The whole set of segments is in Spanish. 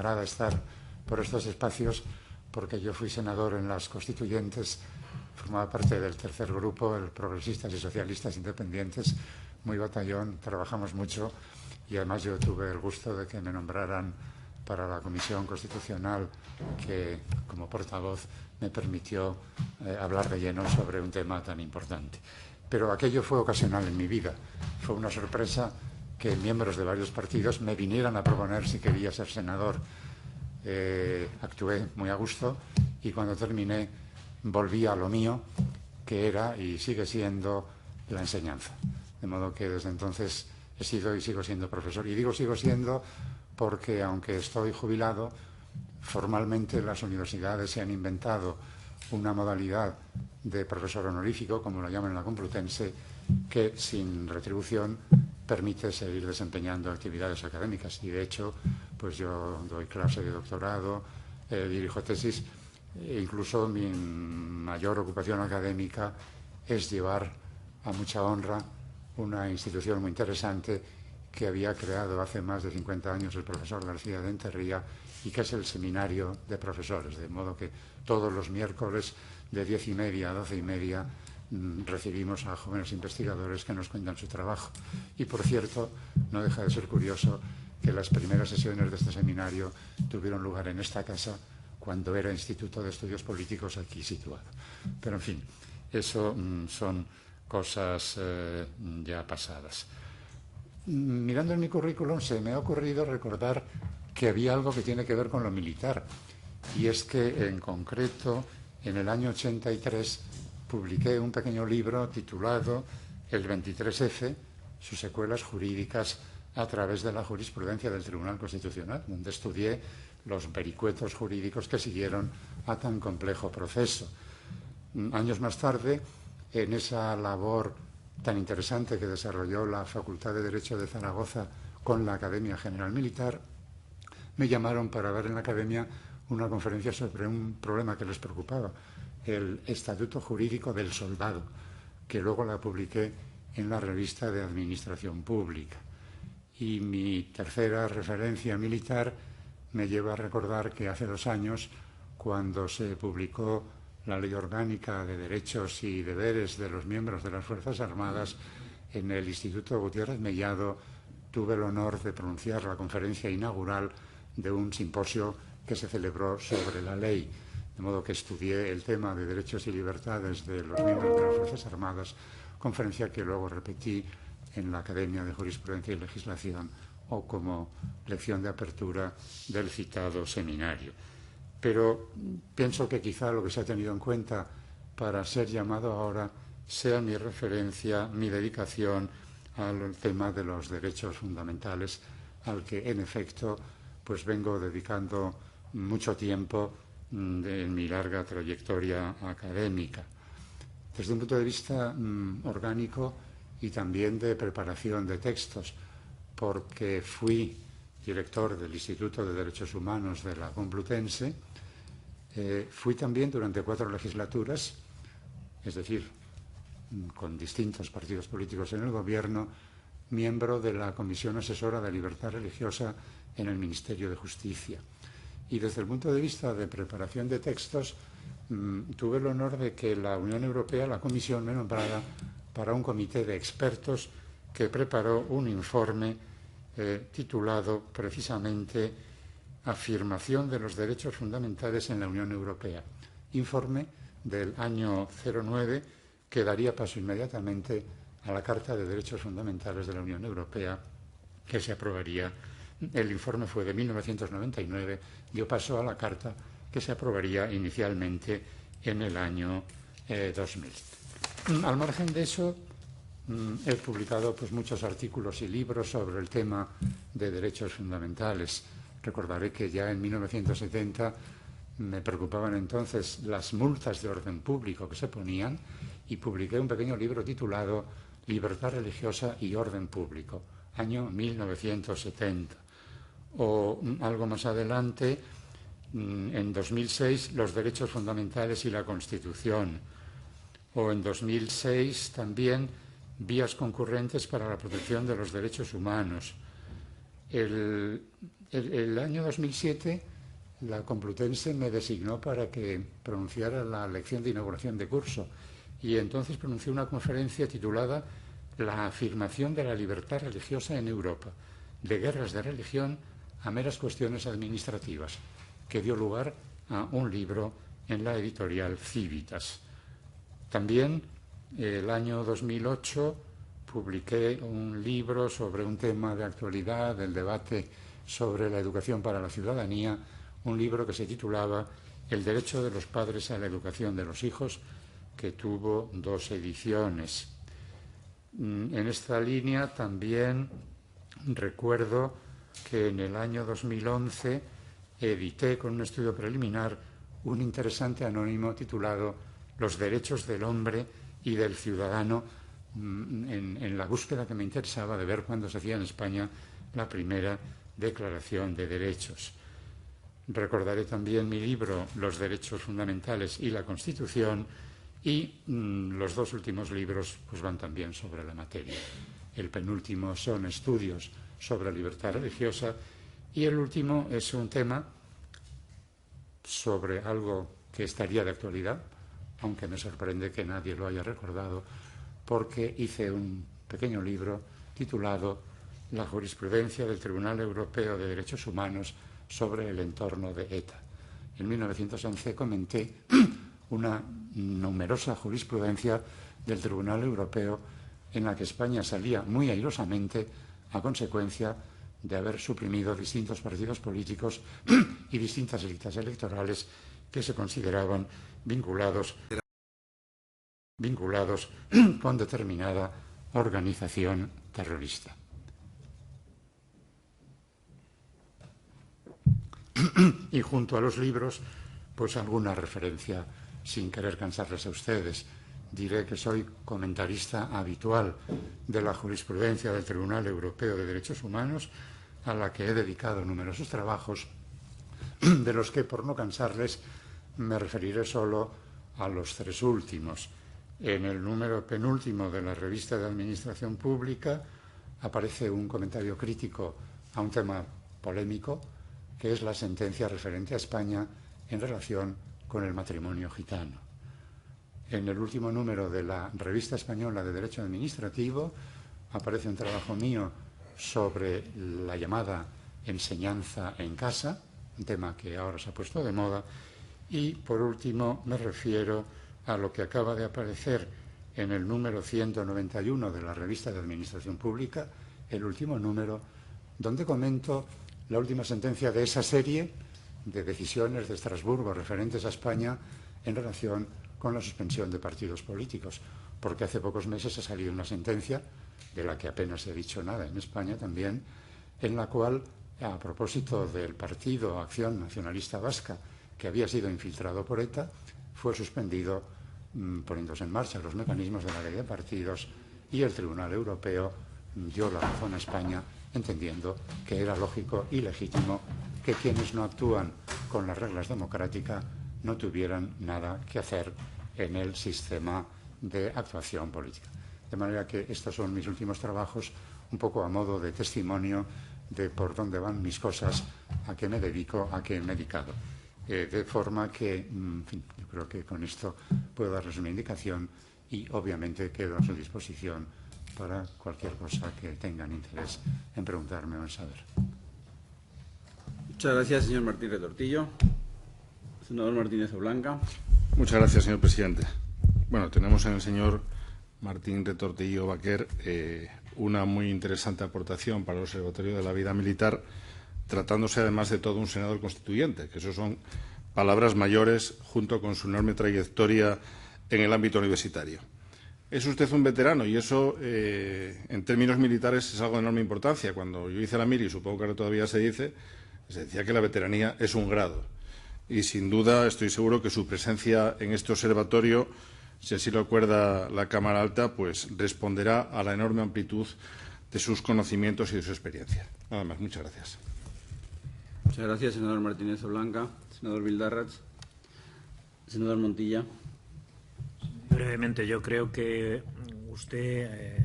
agrada estar por estos espacios porque yo fui senador en las constituyentes, formaba parte del tercer grupo, el Progresistas y Socialistas Independientes, muy batallón, trabajamos mucho y además yo tuve el gusto de que me nombraran para la Comisión Constitucional que, como portavoz, me permitió hablar de lleno sobre un tema tan importante. Pero aquello fue ocasional en mi vida. Fue una sorpresa que miembros de varios partidos me vinieran a proponer si quería ser senador. Actué muy a gusto y cuando terminé volví a lo mío, que era y sigue siendo la enseñanza. De modo que desde entonces he sido y sigo siendo profesor. Y digo sigo siendo porque, aunque estoy jubilado, formalmente las universidades se han inventado una modalidad de profesor honorífico, como lo llaman en la Complutense, que sin retribución permite seguir desempeñando actividades académicas. Y de hecho, pues yo doy clase de doctorado, dirijo tesis, e incluso mi mayor ocupación académica es llevar a mucha honra una institución muy interesante que había creado hace más de 50 años el profesor García de Enterría y que es el Seminario de Profesores, de modo que todos los miércoles de 10:30 a 12:30 recibimos a jóvenes investigadores que nos cuentan su trabajo. Y, por cierto, no deja de ser curioso que las primeras sesiones de este seminario tuvieron lugar en esta casa cuando era Instituto de Estudios Políticos aquí situado. Pero, en fin, eso son cosas ya pasadas. Mirando en mi currículum se me ha ocurrido recordar que había algo que tiene que ver con lo militar, y es que en concreto en el año 83 publiqué un pequeño libro titulado El 23F, sus secuelas jurídicas a través de la jurisprudencia del Tribunal Constitucional, donde estudié los vericuetos jurídicos que siguieron a tan complejo proceso. Años más tarde, en esa labor tan interesante que desarrolló la Facultad de Derecho de Zaragoza con la Academia General Militar, me llamaron para dar en la Academia una conferencia sobre un problema que les preocupaba, el Estatuto Jurídico del Soldado, que luego la publiqué en la revista de Administración Pública. Y mi tercera referencia militar me lleva a recordar que hace 2 años, cuando se publicó la Ley Orgánica de Derechos y Deberes de los miembros de las Fuerzas Armadas, en el Instituto Gutiérrez Mellado tuve el honor de pronunciar la conferencia inaugural de un simposio que se celebró sobre la ley. De modo que estudié el tema de derechos y libertades de los miembros de las Fuerzas Armadas, conferencia que luego repetí en la Academia de Jurisprudencia y Legislación o como lección de apertura del citado seminario. Pero pienso que quizá lo que se ha tenido en cuenta para ser llamado ahora sea mi referencia, mi dedicación al tema de los derechos fundamentales, al que en efecto pues vengo dedicando mucho tiempo en mi larga trayectoria académica. Desde un punto de vista orgánico y también de preparación de textos, porque fui director del Instituto de Derechos Humanos de la Complutense, fui también durante 4 legislaturas, es decir, con distintos partidos políticos en el gobierno, miembro de la Comisión Asesora de Libertad Religiosa en el Ministerio de Justicia. Y desde el punto de vista de preparación de textos, tuve el honor de que la Unión Europea, la Comisión, me nombrara para un comité de expertos que preparó un informe titulado precisamente Afirmación de los Derechos Fundamentales en la Unión Europea. Informe del año 09 que daría paso inmediatamente a la Carta de Derechos Fundamentales de la Unión Europea, que se aprobaría. El informe fue de 1999, dio paso a la Carta, que se aprobaría inicialmente en el año 2000. Al margen de eso, he publicado pues, muchos artículos y libros sobre el tema de derechos fundamentales. Recordaré que ya en 1970 me preocupaban entonces las multas de orden público que se ponían y publiqué un pequeño libro titulado Libertad Religiosa y Orden Público, año 1970. O algo más adelante, en 2006, los derechos fundamentales y la Constitución. O en 2006 también vías concurrentes para la protección de los derechos humanos. El año 2007 la Complutense me designó para que pronunciara la lección de inauguración de curso y entonces pronuncié una conferencia titulada La afirmación de la libertad religiosa en Europa, de guerras de religión a meras cuestiones administrativas, que dio lugar a un libro en la editorial Civitas. También el año 2008 publiqué un libro sobre un tema de actualidad, del debate sobre la educación para la ciudadanía, un libro que se titulaba El derecho de los padres a la educación de los hijos, que tuvo 2 ediciones. En esta línea también recuerdo que en el año 2011 edité con un estudio preliminar un interesante anónimo titulado Los derechos del hombre y del ciudadano, en la búsqueda que me interesaba de ver cuándo se hacía en España la primera declaración de derechos. Recordaré también mi libro Los derechos fundamentales y la Constitución, y los 2 últimos libros pues van también sobre la materia. El penúltimo son estudios sobre libertad religiosa y el último es un tema sobre algo que estaría de actualidad, aunque me sorprende que nadie lo haya recordado, porque hice un pequeño libro titulado La jurisprudencia del Tribunal Europeo de Derechos Humanos sobre el entorno de ETA. En 1911 comenté una numerosa jurisprudencia del Tribunal Europeo en la que España salía muy airosamente a consecuencia de haber suprimido distintos partidos políticos y distintas élites electorales que se consideraban vinculados con determinada organización terrorista. Y junto a los libros, pues alguna referencia, sin querer cansarles a ustedes. Diré que soy comentarista habitual de la jurisprudencia del Tribunal Europeo de Derechos Humanos, a la que he dedicado numerosos trabajos, de los que, por no cansarles, me referiré solo a los 3 últimos. En el número penúltimo de la revista de Administración Pública aparece un comentario crítico a un tema polémico, que es la sentencia referente a España en relación con el matrimonio gitano. En el último número de la Revista Española de Derecho Administrativo aparece un trabajo mío sobre la llamada enseñanza en casa, un tema que ahora se ha puesto de moda, y por último me refiero a lo que acaba de aparecer en el número 191 de la Revista de Administración Pública, el último número, donde comento la última sentencia de esa serie de decisiones de Estrasburgo referentes a España en relación con la suspensión de partidos políticos, porque hace pocos meses ha salido una sentencia, de la que apenas he dicho nada en España también, en la cual, a propósito del partido Acción Nacionalista Vasca, que había sido infiltrado por ETA, fue suspendido poniéndose en marcha los mecanismos de la ley de partidos, y el Tribunal Europeo dio la razón a España, entendiendo que era lógico y legítimo que quienes no actúan con las reglas democráticas no tuvieran nada que hacer en el sistema de actuación política. De manera que estos son mis últimos trabajos, un poco a modo de testimonio de por dónde van mis cosas, a qué me dedico, a qué me he dedicado. De forma que, en fin, yo creo que con esto puedo darles una indicación y obviamente quedo a su disposición para cualquier cosa que tengan interés en preguntarme o en saber. Muchas gracias, señor Martín Retortillo. Senador Martínez Oblanca. Muchas gracias, señor presidente. Bueno, tenemos en el señor Martín Retortillo Baquer una muy interesante aportación para el Observatorio de la Vida Militar, tratándose además de todo un senador constituyente, que eso son palabras mayores junto con su enorme trayectoria en el ámbito universitario. Es usted un veterano y eso, en términos militares, es algo de enorme importancia. Cuando yo hice la mili, supongo que ahora todavía se dice, se decía que la veteranía es un grado. Y sin duda estoy seguro que su presencia en este observatorio, si así lo acuerda la Cámara Alta, pues responderá a la enorme amplitud de sus conocimientos y de su experiencia. Nada más. Muchas gracias. Muchas gracias, senador Martínez Oblanca. Senador Bildarratz. Senador Montilla. Brevemente, yo creo que usted,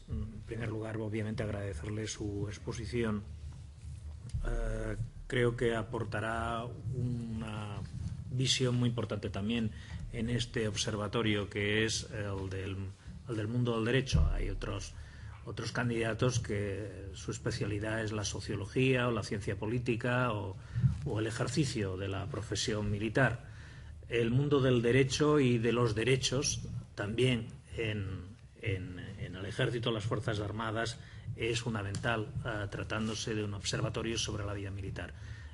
en primer lugar, obviamente agradecerle su exposición creo que aportará una visión muy importante también en este observatorio, que es el del mundo del derecho. Hay otros candidatos que su especialidad es la sociología o la ciencia política o el ejercicio de la profesión militar. El mundo del derecho y de los derechos también en el ejército, las Fuerzas Armadas, es fundamental, tratándose de un observatorio sobre la vida militar.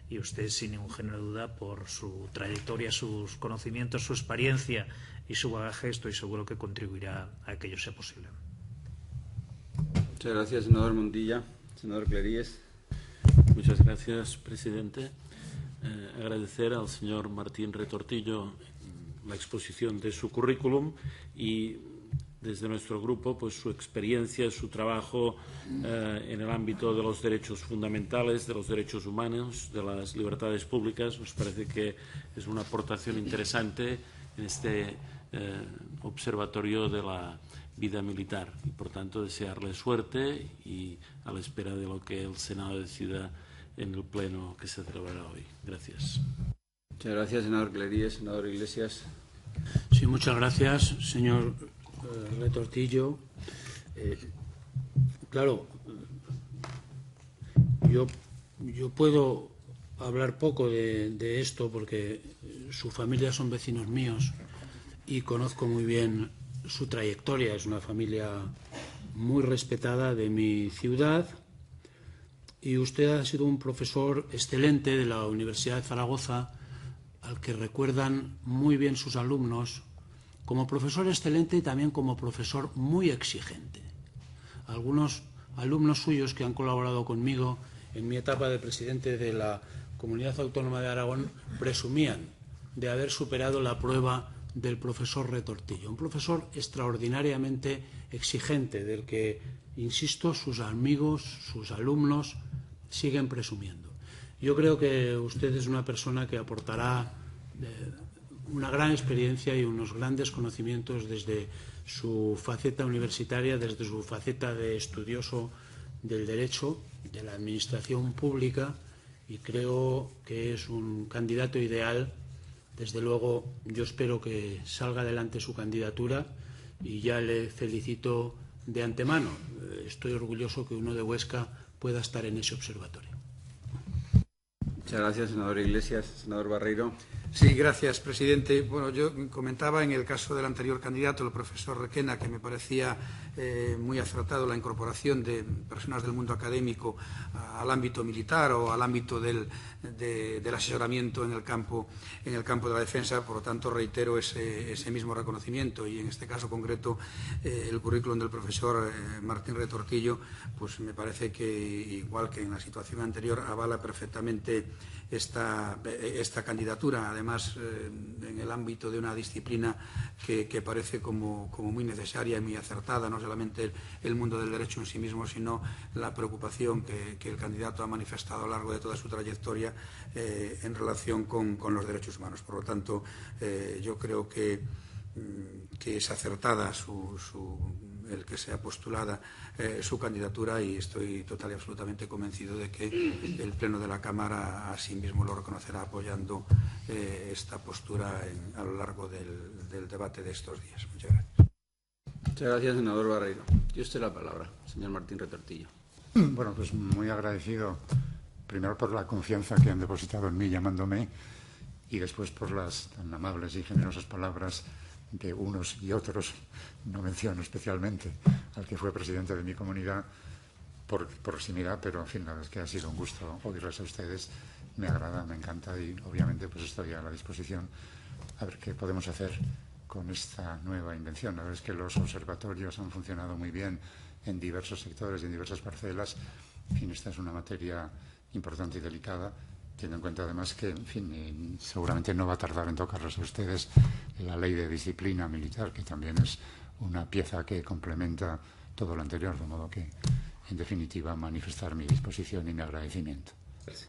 Y usted, sin ningún género de duda, por su trayectoria, sus conocimientos, su experiencia y su bagaje, estoy seguro que contribuirá a que ello sea posible. Muchas gracias, senador Montilla. Senador Cleries. Muchas gracias, presidente. Agradecer al señor Martín Retortillo la exposición de su currículum y desde nuestro grupo pues su experiencia, su trabajo en el ámbito de los derechos fundamentales, de los derechos humanos, de las libertades públicas. Nos parece que es una aportación interesante en este observatorio de la vida militar y, por tanto, desearle suerte y a la espera de lo que el Senado decida en el pleno que se celebrará hoy. Gracias. Muchas gracias, senador Cleries. Senador Iglesias. Sí, muchas gracias, señor Retortillo. Claro, yo puedo hablar poco de esto porque su familia son vecinos míos y conozco muy bien su trayectoria. Es una familia muy respetada de mi ciudad y usted ha sido un profesor excelente de la Universidad de Zaragoza al que recuerdan muy bien sus alumnos, como profesor excelente y también como profesor muy exigente. Algunos alumnos suyos que han colaborado conmigo en mi etapa de presidente de la Comunidad Autónoma de Aragón presumían de haber superado la prueba del profesor Retortillo, un profesor extraordinariamente exigente del que, insisto, sus amigos, sus alumnos siguen presumiendo. Yo creo que usted es una persona que aportará una gran experiencia y unos grandes conocimientos desde su faceta universitaria, desde su faceta de estudioso del derecho, de la administración pública, y creo que es un candidato ideal. Desde luego, yo espero que salga adelante su candidatura y ya le felicito de antemano. Estoy orgulloso que uno de Huesca pueda estar en ese observatorio. Muchas gracias, senador Iglesias. Senador Barreiro. Sí, gracias, presidente. Bueno, yo comentaba en el caso del anterior candidato, el profesor Requena, que me parecía muy acertado la incorporación de personas del mundo académico al ámbito militar o al ámbito del asesoramiento en el campo de la defensa. Por lo tanto, reitero ese mismo reconocimiento y en este caso concreto el currículum del profesor Martín Retortillo, pues me parece que, igual que en la situación anterior, avala perfectamente esta candidatura, además en el ámbito de una disciplina que parece como muy necesaria y muy acertada, no solamente el mundo del derecho en sí mismo, sino la preocupación que el candidato ha manifestado a lo largo de toda su trayectoria en relación con los derechos humanos. Por lo tanto, yo creo que es acertada el que sea postulada su candidatura, y estoy total y absolutamente convencido de que el Pleno de la Cámara asimismo lo reconocerá apoyando esta postura a lo largo del debate de estos días. Muchas gracias. Muchas gracias, senador Barreiro. Y usted la palabra, señor Martín Retortillo. Bueno, pues muy agradecido, primero por la confianza que han depositado en mí llamándome, y después por las tan amables y generosas palabras de unos y otros. No menciono especialmente al que fue presidente de mi comunidad por proximidad, pero en fin, la verdad es que ha sido un gusto oírles a ustedes. Me agrada, me encanta, y obviamente pues estoy a la disposición a ver qué podemos hacer con esta nueva invención. La verdad es que los observatorios han funcionado muy bien en diversos sectores y en diversas parcelas. En fin, esta es una materia importante y delicada, teniendo en cuenta además que, en fin, seguramente no va a tardar en tocarles a ustedes la ley de disciplina militar, que también es una pieza que complementa todo lo anterior, de modo que, en definitiva, manifestar mi disposición y mi agradecimiento.